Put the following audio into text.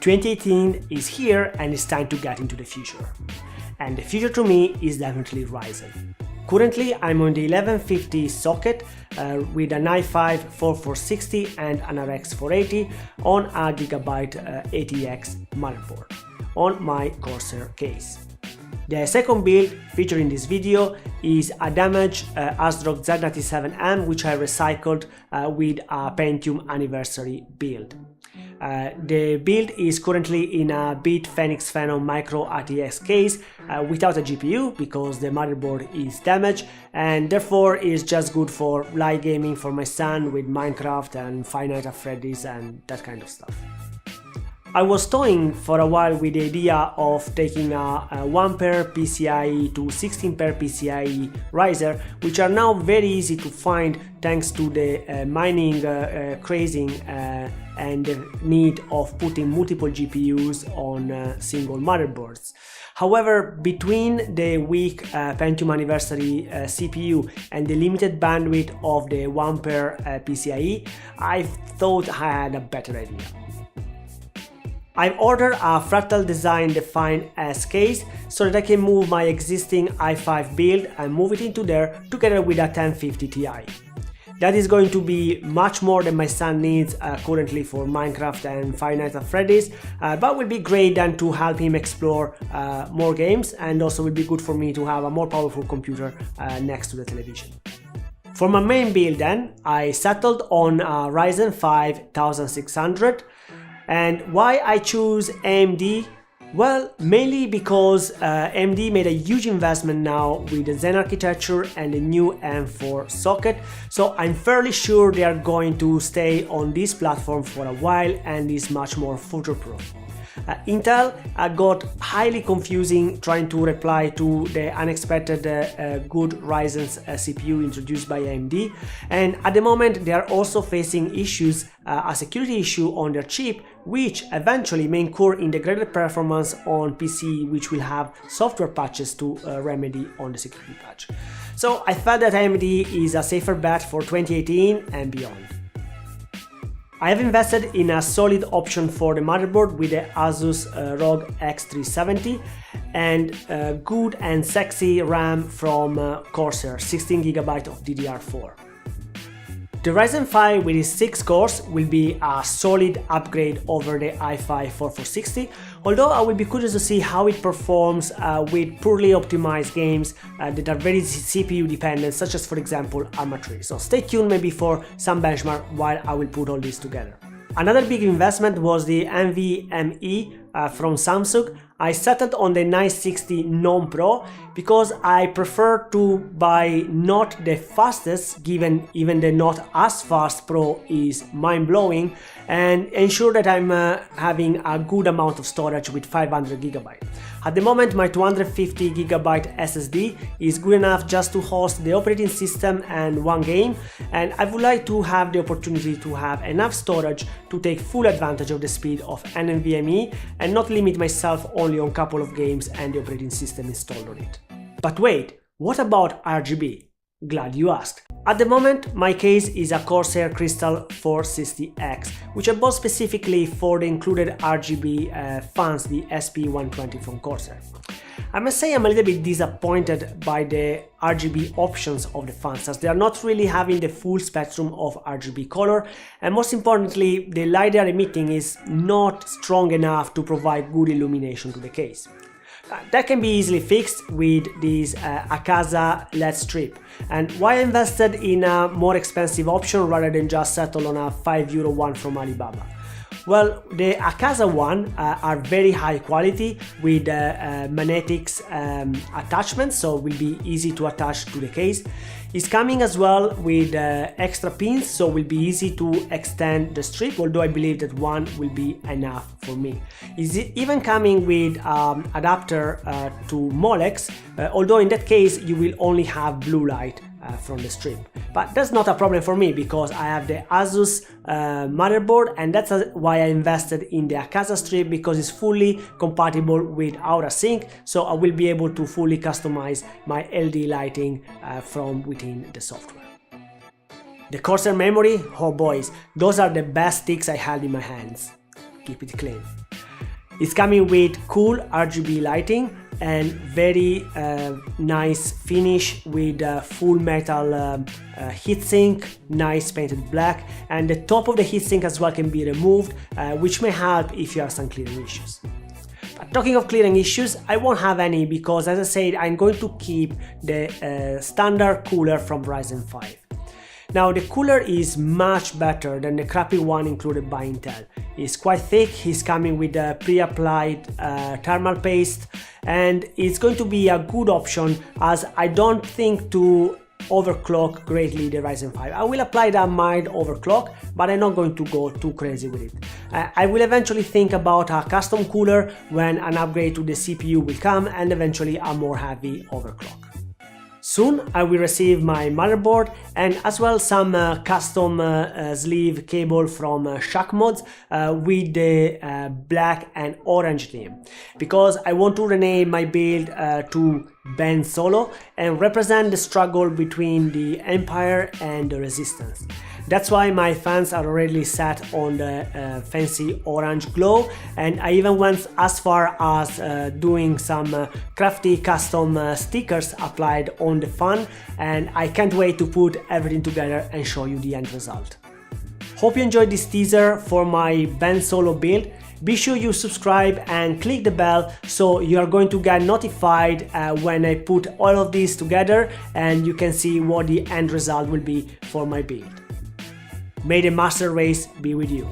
2018 is here and it's time to get into the future. And the future to me is definitely Ryzen. Currently I'm on the 1150 socket with an i5 4460 and an RX 480 on a Gigabyte ATX motherboard on my Corsair case. The second build featured in this video is a damaged ASRock Z97M, which I recycled with a Pentium anniversary build. The build is currently in a Beat Phoenix Phenom Micro ATX case without a GPU because the motherboard is damaged, and therefore is just good for light gaming for my son with Minecraft and Five Nights at Freddy's and that kind of stuff. I was toying for a while with the idea of taking a 1 pair PCIe to 16 pair PCIe riser, which are now very easy to find thanks to the mining crazing and the need of putting multiple GPUs on single motherboards. However, between the weak Pentium anniversary CPU and the limited bandwidth of the 1 pair PCIe, I thought I had a better idea. I've ordered a Fractal Design Define S case so that I can move my existing i5 build and move it into there together with a 1050 Ti. That is going to be much more than my son needs currently for Minecraft and Five Nights at Freddy's, but will be great then to help him explore more games, and also will be good for me to have a more powerful computer next to the television. For my main build then, I settled on a Ryzen 5 1600. And why I choose AMD? Well, mainly because AMD made a huge investment now with the Zen architecture and the new M4 socket, so I'm fairly sure they are going to stay on this platform for a while and is much more future-proof. Intel got highly confusing trying to reply to the unexpected good Ryzen's CPU introduced by AMD, and at the moment they are also facing issues, a security issue on their chip, which eventually may incur in degraded performance on PC, which will have software patches to remedy on the security patch. So I felt that AMD is a safer bet for 2018 and beyond. I have invested in a solid option for the motherboard with the Asus ROG X370 and good and sexy RAM from Corsair, 16GB of DDR4. The Ryzen 5 with its 6 cores will be a solid upgrade over the i5 4460, although I will be curious to see how it performs with poorly optimized games that are very CPU dependent, such as for example Arma 3. So stay tuned maybe for some benchmark while I will put all this together. Another big investment was the NVMe from Samsung. I settled on the 960 Non-Pro because I prefer to buy not the fastest, given even the not as fast Pro is mind-blowing, and ensure that I'm having a good amount of storage with 500GB. At the moment my 250GB SSD is good enough just to host the operating system and one game, and I would like to have the opportunity to have enough storage to take full advantage of the speed of NVMe and not limit myself only on a couple of games and the operating system installed on it. But wait, what about RGB? Glad you asked. At the moment, my case is a Corsair Crystal 460X, which I bought specifically for the included RGB fans, the SP120 from Corsair. I must say I'm a little bit disappointed by the RGB options of the fans, as they are not really having the full spectrum of RGB color, and most importantly, the light they are emitting is not strong enough to provide good illumination to the case. That can be easily fixed with this Akaza LED strip. And why I invested in a more expensive option rather than just settle on a €5 one from Alibaba? Well, the Akaza one are very high quality with magnetics attachments, so will be easy to attach to the case. It's coming as well with extra pins, so will be easy to extend the strip, although I believe that one will be enough for me. It's even coming with adapter to Molex, although in that case you will only have blue light from the strip. But that's not a problem for me because I have the Asus motherboard, and that's why I invested in the Akaza strip, because it's fully compatible with Aura Sync, so I will be able to fully customize my LED lighting from within the software. The Corsair memory, oh boys, those are the best sticks I held in my hands. Keep it clean. It's coming with cool RGB lighting and very nice finish with full metal heatsink, nice painted black, and the top of the heatsink as well can be removed, which may help if you have some clearing issues. But talking of clearing issues, I won't have any because, as I said, I'm going to keep the standard cooler from Ryzen 5. Now the cooler is much better than the crappy one included by Intel. It's quite thick, it's coming with a pre-applied thermal paste, and it's going to be a good option as I don't think to overclock greatly the Ryzen 5. I will apply that mild overclock, but I'm not going to go too crazy with it. I will eventually think about a custom cooler when an upgrade to the CPU will come, and eventually a more heavy overclock. Soon I will receive my motherboard and as well some custom sleeve cable from Shockmods with the black and orange theme, because I want to rename my build to Ben Solo and represent the struggle between the Empire and the Resistance. That's why my fans are already set on the fancy orange glow, and I even went as far as doing some crafty custom stickers applied on the fan, and I can't wait to put everything together and show you the end result. Hope you enjoyed this teaser for my Ben Solo build. Be sure you subscribe and click the bell so you are going to get notified when I put all of these together and you can see what the end result will be for my build. May the master race be with you.